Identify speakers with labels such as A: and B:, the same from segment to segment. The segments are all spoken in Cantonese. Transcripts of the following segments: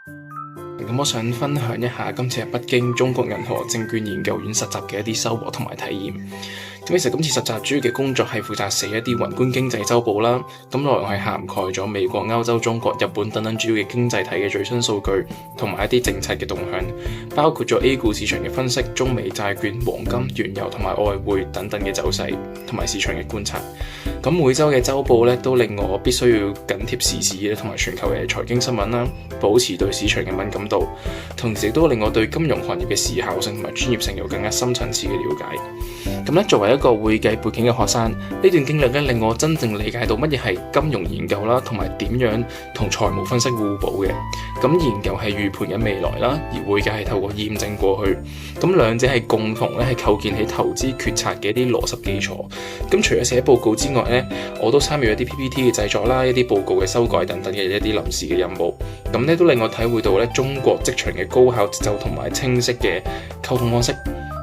A: 咁我想分享一下今次喺北京中國銀河證券研究院實習嘅一啲收穫同埋體驗。咁其實今次實習主要嘅工作係負責寫一啲宏觀經濟週報啦。咁內容係涵蓋咗美國、歐洲、中國、日本等等主要嘅經濟體嘅最新數據，同埋一啲政策嘅動向，包括咗 A 股市場嘅分析、中美債券、黃金、原油同埋外匯等等嘅走勢，同埋市場嘅觀察。咁每週嘅週報咧，都令我必須要緊貼時事同埋全球嘅財經新聞啦，保持對市場嘅敏感度，同時亦都令我對金融行業嘅時效性同埋專業性有更加深層次嘅了解。咁咧，作為一個會計背景嘅學生，呢段經歷咧令我真正理解到乜嘢係金融研究啦，同埋點樣同財務分析互補嘅。咁研究係預判緊未來啦，而會計係透過驗證過去。咁兩者係共同咧係構建起投資決策嘅一啲邏輯基礎。咁除咗寫報告之外咧，我都參與一啲 PPT 嘅製作啦，一啲報告嘅修改等等嘅一啲臨時嘅任務。咁咧都令我體會到咧中國職場嘅高效節奏同埋清晰嘅溝通方式。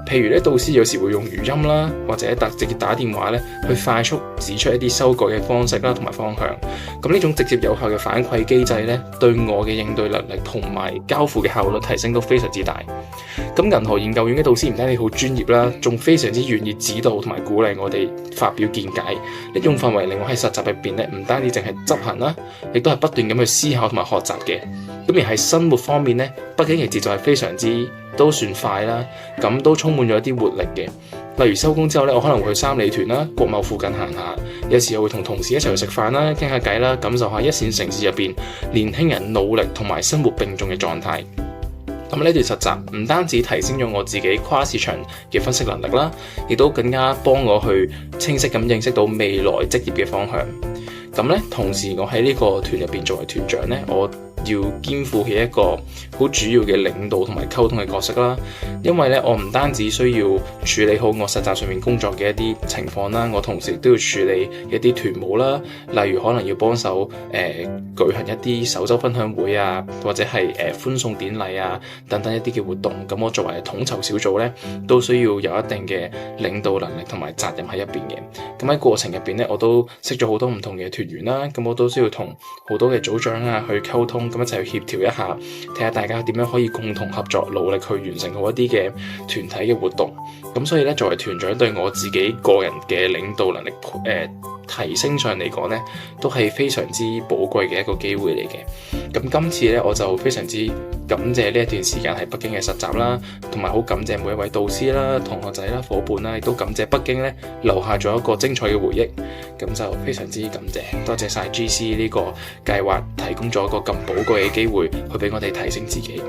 A: 譬如咧，導師有時會用語音啦，或者直接打電話咧，去快速指出一啲修改嘅方式啦，同埋方向。咁呢種直接有效嘅反饋機制咧，對我嘅應對能力同埋交付嘅效率提升都非常之大。咁銀河研究院嘅導師唔單止好專業啦，仲非常之願意指導同埋鼓勵我哋發表見解。呢種氛圍令我喺實習入邊咧，唔單止淨係執行啦，亦都係不斷咁去思考同埋學習嘅。咁而喺生活方面咧，北京嘅節奏係非常之都算快啦，咁都充滿咗一啲活力嘅。例如收工之後咧，我可能會去三里屯啦、國貿附近行下，有時候會同同事一齊去食飯啦、傾下偈啦，感受下一線城市入邊年輕人努力同埋生活並重嘅狀態。咁呢段實習唔單止提升咗我自己跨市場嘅分析能力啦，亦都更加幫我去清晰咁認識到未來職業嘅方向。咁咧，同時我喺呢個團入邊作為團長咧，我要肩負起一個好主要嘅領導同埋溝通嘅角色啦。因為咧，我唔單止需要處理好我實習上面工作嘅一啲情況啦，我同時亦都要處理一啲團務啦，例如可能要幫手舉行一啲首週分享會啊，或者係歡送典禮啊等等一啲嘅活動。咁我作為統籌小組咧，都需要有一定嘅領導能力同埋責任喺入邊嘅。咁喺過程入邊咧，我都識咗好多唔同嘅團員啦，咁我都需要同好多嘅組長啊去溝通，咁一齊去協調一下，睇下大家點樣可以共同合作，努力去完成好一啲嘅團體嘅活動。咁所以咧，作為團長對我自己個人嘅領導能力提升上嚟講咧，都係非常之寶貴嘅一個機會嚟嘅。咁今次咧，我就非常之感謝呢一段時間喺北京嘅實習啦，同埋好感謝每一位導師啦、同學仔啦、夥伴啦，亦都感謝北京咧留下咗一個精彩嘅回憶。咁就非常之感謝，多謝晒 GC 呢個計劃提供咗一個咁寶貴嘅機會，去俾我哋提升自己。